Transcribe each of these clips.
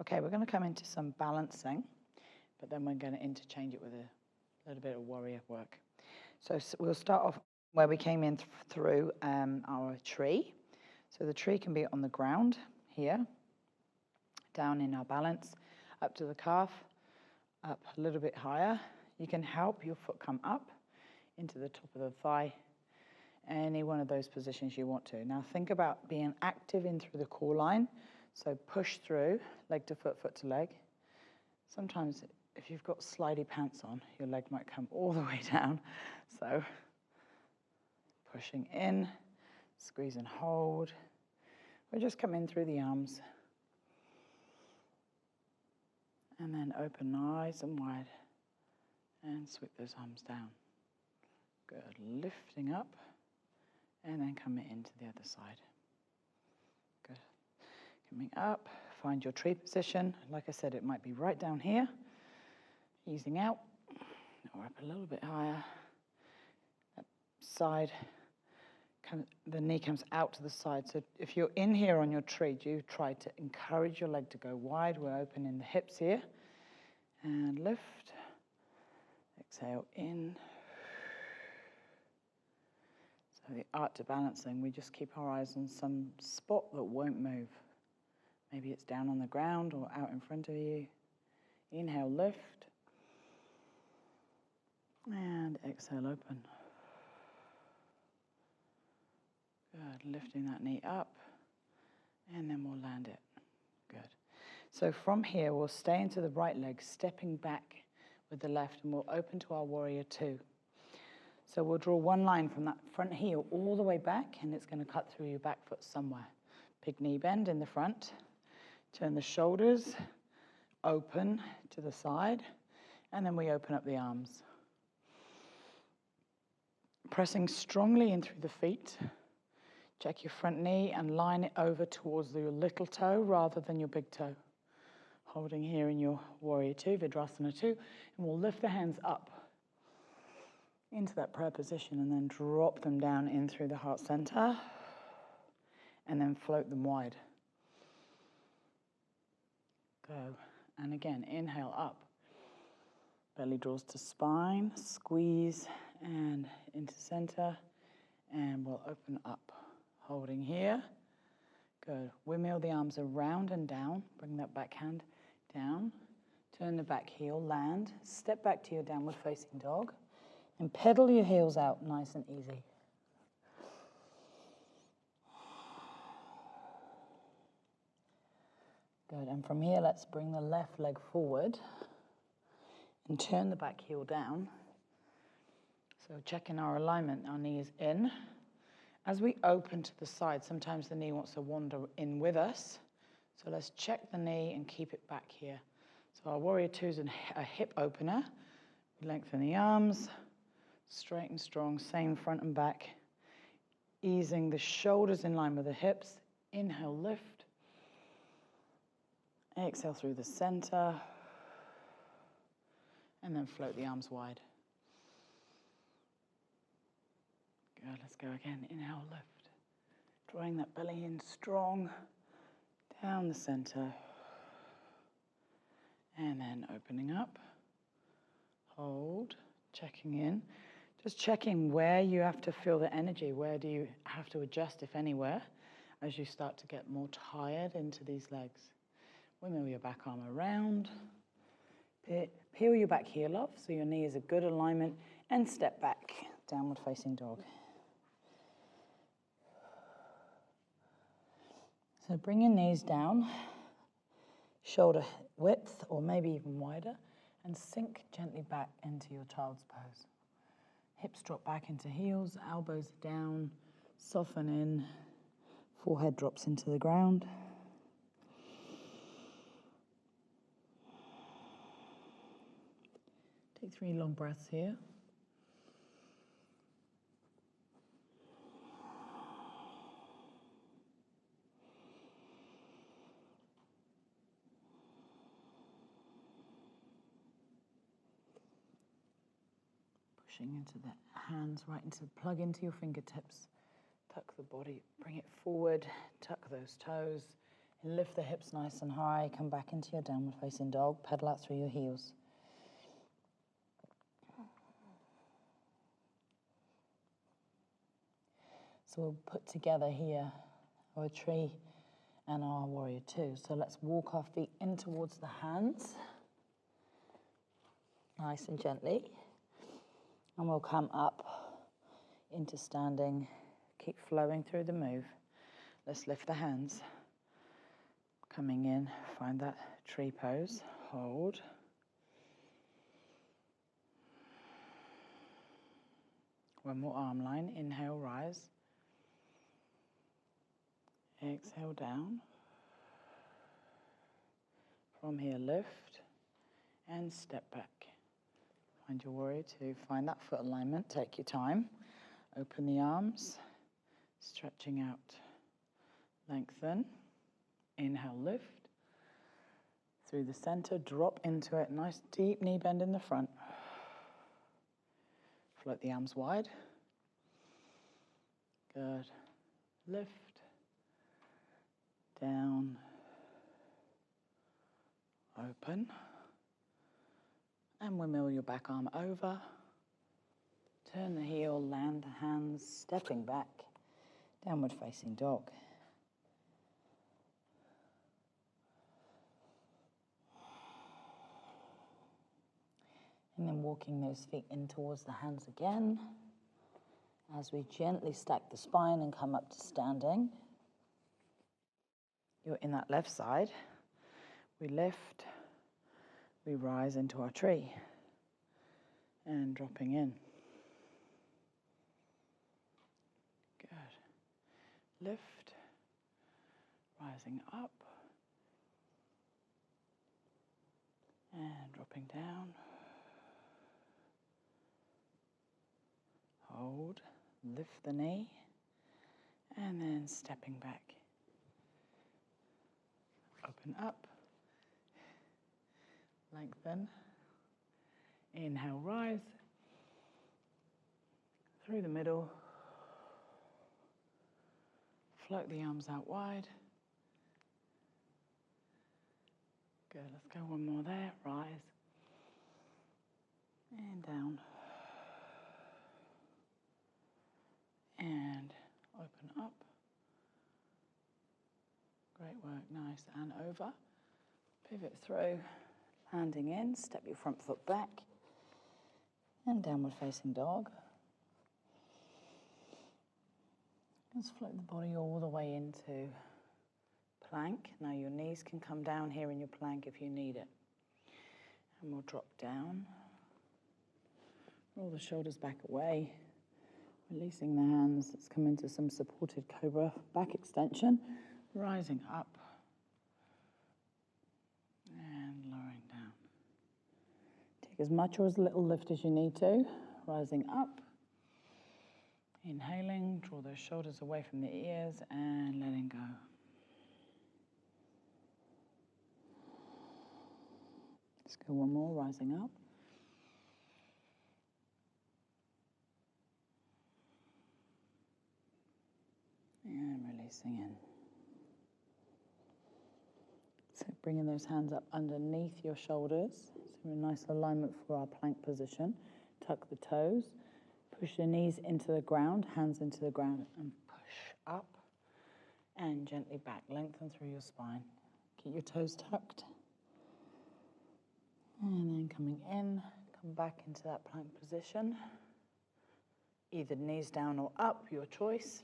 Okay, we're going to come into some balancing, but then we're going to interchange it with a little bit of warrior work. So we'll start off where we came in through our tree. So the tree can be on the ground here, down in our balance, up to the calf, up a little bit higher. You can help your foot come up into the top of the thigh, any one of those positions you want to. Now think about being active in through the core line. So push through, leg to foot, foot to leg. Sometimes if you've got slidey pants on, your leg might come all the way down. So pushing in, squeeze and hold. We're just coming through the arms. And then open nice and wide and sweep those arms down. Good, lifting up and then coming into the other side. Good. Coming up, find your tree position. Like I said, it might be right down here, easing out, or up a little bit higher. That side, the knee comes out to the side. So if you're in here on your tree, do try to encourage your leg to go wide. We're opening the hips here. And lift. Exhale in. So the art to balancing, we just keep our eyes on some spot that won't move. Maybe it's down on the ground or out in front of you. Inhale, lift. And exhale, open. Good, lifting that knee up. And then we'll land it. Good. So from here, we'll stay into the right leg, stepping back with the left, and we'll open to our warrior two. So we'll draw one line from that front heel all the way back, and it's going to cut through your back foot somewhere. Big knee bend in the front. Turn the shoulders, open to the side, and then we open up the arms. Pressing strongly in through the feet. Check your front knee and line it over towards your little toe rather than your big toe. Holding here in your warrior two, Vidrasana 2, and we'll lift the hands up into that prayer position and then drop them down in through the heart center and then float them wide. Go. And again, inhale up. Belly draws to spine, squeeze and into center, and we'll open up. Holding here. Good. Windmill the arms around and down. Bring that back hand down. Turn the back heel, land. Step back to your downward facing dog. And pedal your heels out nice and easy. Good. And from here, let's bring the left leg forward and turn the back heel down. So checking our alignment, our knee is in. As we open to the side, sometimes the knee wants to wander in with us. So let's check the knee and keep it back here. So our warrior two is a hip opener. We lengthen the arms, straight and strong, same front and back. Easing the shoulders in line with the hips. Inhale, lift. Exhale through the center. And then float the arms wide. Good, let's go again. Inhale, lift. Drawing that belly in strong, down the center. And then opening up. Hold, checking in. Just checking where you have to feel the energy. Where do you have to adjust, if anywhere, as you start to get more tired into these legs. Windmill your back arm around. Peel your back heel off so your knee is a good alignment. And step back, downward facing dog. So bring your knees down, shoulder width or maybe even wider, and sink gently back into your child's pose. Hips drop back into heels, elbows down, soften in, forehead drops into the ground. Take 3 long breaths here. Pushing into the hands, plug into your fingertips. Tuck the body, bring it forward, tuck those toes. Lift the hips nice and high, come back into your downward facing dog, pedal out through your heels. So we'll put together here our tree and our warrior two. So let's walk our feet in towards the hands, nice and gently. And we'll come up into standing, keep flowing through the move. Let's lift the hands. Coming in, find that tree pose, hold. One more arm line, inhale, rise. Exhale down. From here, lift and step back. Find your warrior two. Find that foot alignment. Take your time. Open the arms. Stretching out. Lengthen. Inhale, lift. Through the center, drop into it. Nice deep knee bend in the front. Float the arms wide. Good. Lift. Down, open, and windmill your back arm over, turn the heel, land the hands, stepping back, downward facing dog. And then walking those feet in towards the hands again, as we gently stack the spine and come up to standing. You're in that left side. We lift, we rise into our tree and dropping in. Good. Lift, rising up and dropping down. Hold, lift the knee and then stepping back. Open up, lengthen, inhale, rise, through the middle, float the arms out wide. Good, let's go one more there, rise, and down, and open up. Great work, nice, and over. Pivot through, landing in, step your front foot back, and downward facing dog. Let's float the body all the way into plank. Now your knees can come down here in your plank if you need it. And we'll drop down. Roll the shoulders back away. Releasing the hands. Let's come into some supported cobra back extension. Rising up and lowering down. Take as much or as little lift as you need to. Rising up. Inhaling, draw those shoulders away from the ears and letting go. Let's go one more, rising up. And releasing in. So bringing those hands up underneath your shoulders. So we're in nice alignment for our plank position. Tuck the toes. Push the knees into the ground, hands into the ground, and push up and gently back. Lengthen through your spine. Keep your toes tucked. And then coming in, come back into that plank position. Either knees down or up, your choice.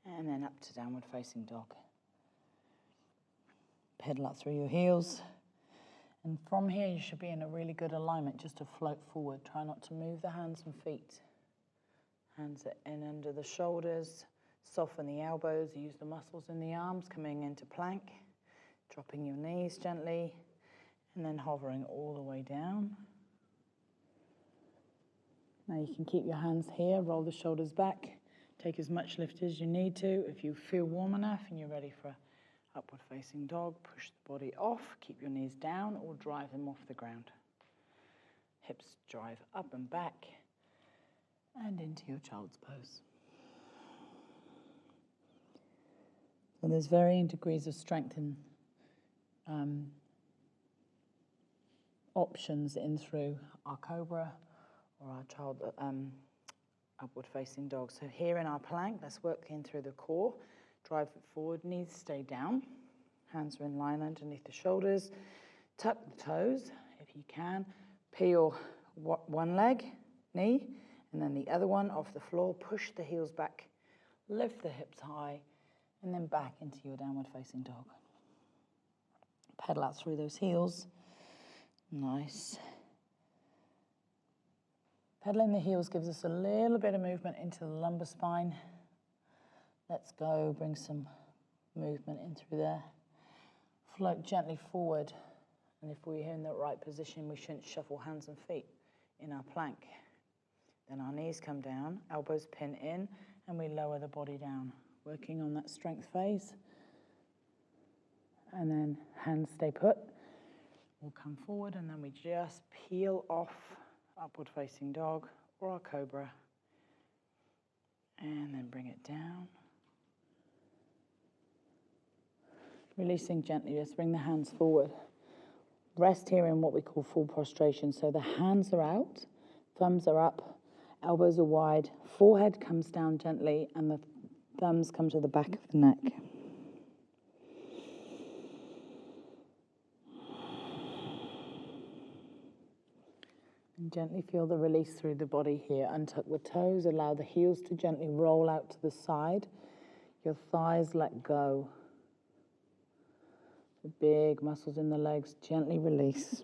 And then up to downward facing dog. Pedal up through your heels. And from here, you should be in a really good alignment just to float forward. Try not to move the hands and feet. Hands are in under the shoulders. Soften the elbows. Use the muscles in the arms coming into plank. Dropping your knees gently. And then hovering all the way down. Now you can keep your hands here. Roll the shoulders back. Take as much lift as you need to. If you feel warm enough and you're ready for upward facing dog, push the body off, keep your knees down or drive them off the ground. Hips drive up and back and into your child's pose. And there's varying degrees of strength in options in through our Cobra or our child upward facing dog. So here in our plank, let's work in through the core, drive it forward, knees stay down, hands are in line underneath the shoulders, tuck the toes if you can, peel one leg, knee, and then the other one off the floor, push the heels back, lift the hips high, and then back into your downward facing dog. Pedal out through those heels. Nice. Pedaling the heels gives us a little bit of movement into the lumbar spine. Let's go, bring some movement in through there. Float gently forward. And if we're in the right position, we shouldn't shuffle hands and feet in our plank. Then our knees come down, elbows pin in, and we lower the body down, working on that strength phase. And then hands stay put. We'll come forward, and then we just peel off upward facing dog or our Cobra. And then bring it down. Releasing gently, just bring the hands forward. Rest here in what we call full prostration. So the hands are out, thumbs are up, elbows are wide, forehead comes down gently, and the thumbs come to the back of the neck. And gently feel the release through the body here. Untuck the toes, allow the heels to gently roll out to the side. Your thighs let go. The big muscles in the legs gently release.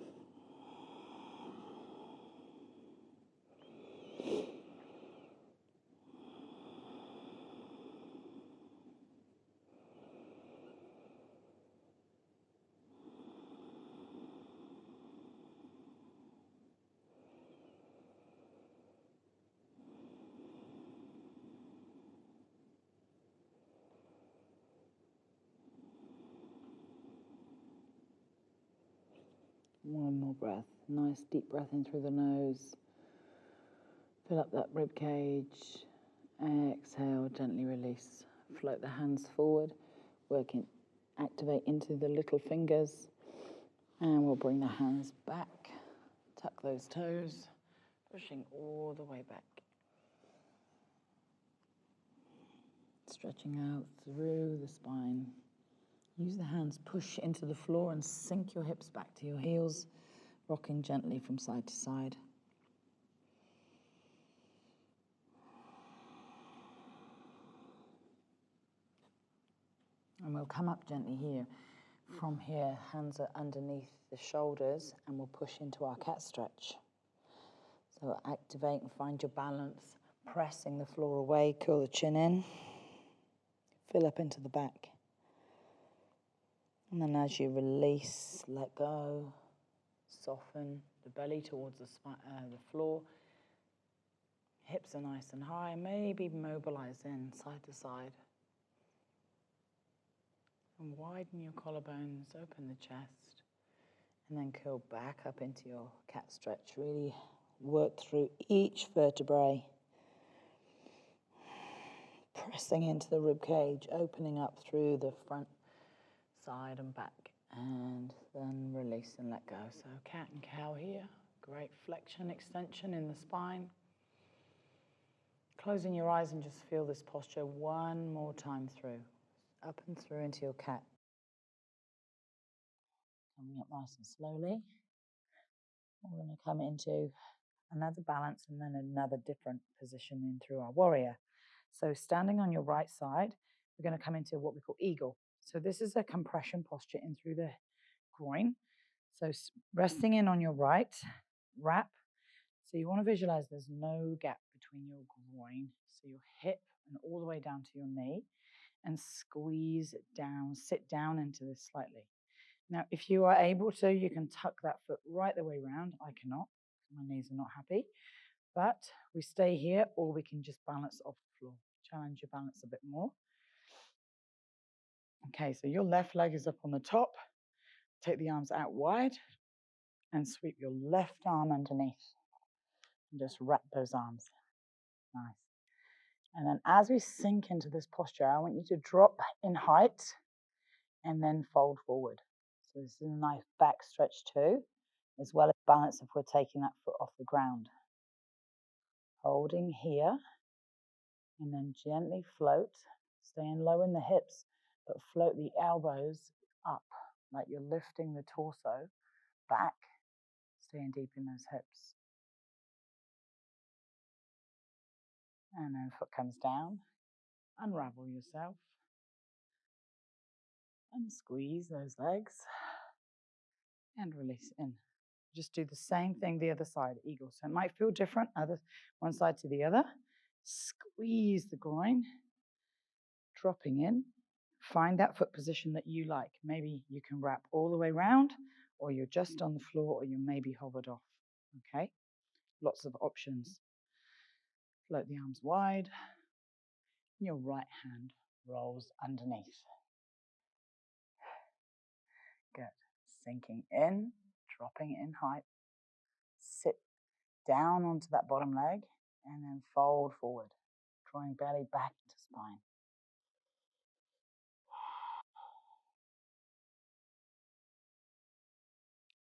One more breath. Nice deep breath in through the nose. Fill up that rib cage. Exhale, gently release. Float the hands forward. Activate into the little fingers. And we'll bring the hands back. Tuck those toes. Pushing all the way back. Stretching out through the spine. Use the hands, push into the floor and sink your hips back to your heels, rocking gently from side to side. And we'll come up gently here. From here, hands are underneath the shoulders, and we'll push into our cat stretch. So activate and find your balance, pressing the floor away, curl the chin in, fill up into the back. And then as you release, let go, soften the belly towards the floor. Hips are nice and high, maybe mobilize in side to side. And widen your collarbones, open the chest, and then curl back up into your cat stretch. Really work through each vertebrae. Pressing into the rib cage, opening up through the front, side and back, and then release and let go. So cat and cow here, great flexion, extension in the spine. Closing your eyes and just feel this posture one more time through, up and through into your cat. Coming up nice and slowly. We're going to come into another balance and then another different position in through our warrior. So standing on your right side, we're going to come into what we call eagle. So this is a compression posture in through the groin. So resting in on your right, wrap. So you want to visualize there's no gap between your groin, so your hip and all the way down to your knee, and squeeze it down, sit down into this slightly. Now, if you are able to, you can tuck that foot right the way around. I cannot, my knees are not happy, but we stay here, or we can just balance off the floor. Challenge your balance a bit more. Okay, so your left leg is up on the top. Take the arms out wide and sweep your left arm underneath. And just wrap those arms. Nice. And then as we sink into this posture, I want you to drop in height and then fold forward. So this is a nice back stretch too, as well as balance if we're taking that foot off the ground. Holding here, and then gently float, staying low in the hips, but float the elbows up, like you're lifting the torso back, staying deep in those hips. And then foot comes down, unravel yourself, and squeeze those legs, and release in. Just do the same thing the other side, eagle. So it might feel different, one side to the other. Squeeze the groin, dropping in. Find that foot position that you like. Maybe you can wrap all the way around, or you're just on the floor, or you maybe hovered off. Okay? Lots of options. Float the arms wide. And your right hand rolls underneath. Good. Sinking in, dropping in height. Sit down onto that bottom leg, and then fold forward, drawing belly back to spine.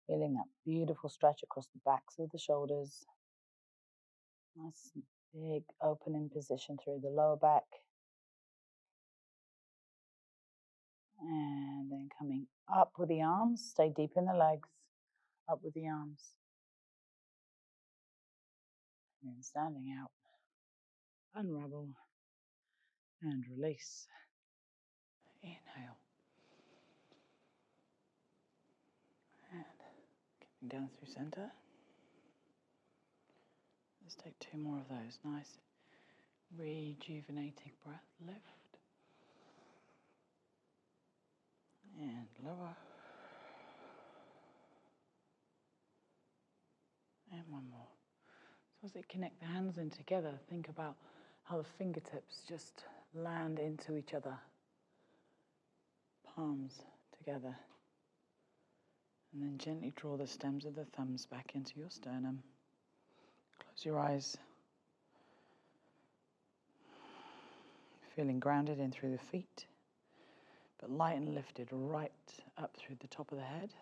Feeling that beautiful stretch across the backs of the shoulders. Nice big opening position through the lower back. And then coming up with the arms, stay deep in the legs, up with the arms. And then standing out, unravel and release. Inhale. And coming down through center. Let's take 2 more of those. Nice, rejuvenating breath. Lift. And lower. And one more. So as they connect the hands in together, think about how the fingertips just land into each other. Palms together. And then gently draw the stems of the thumbs back into your sternum. Close your eyes. Feeling grounded in through the feet, but light and lifted right up through the top of the head.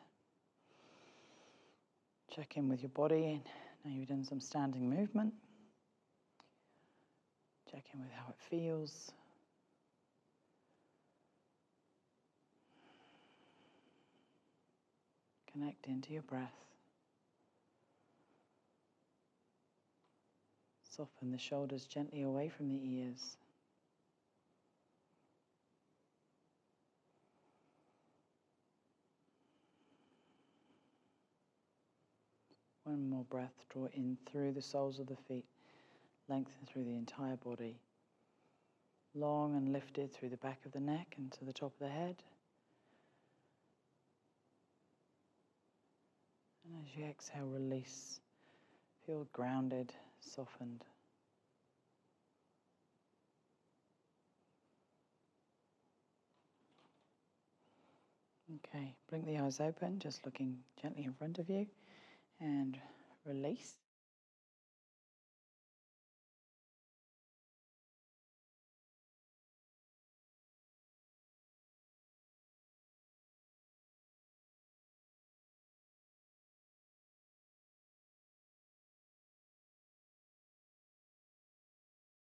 Check in with your body. Now you've done some standing movement. Check in with how it feels. Connect into your breath. Soften the shoulders gently away from the ears. One more breath, draw in through the soles of the feet, lengthen through the entire body. Long and lifted through the back of the neck and to the top of the head. And as you exhale, release. Feel grounded, softened. Okay, blink the eyes open, just looking gently in front of you. And release.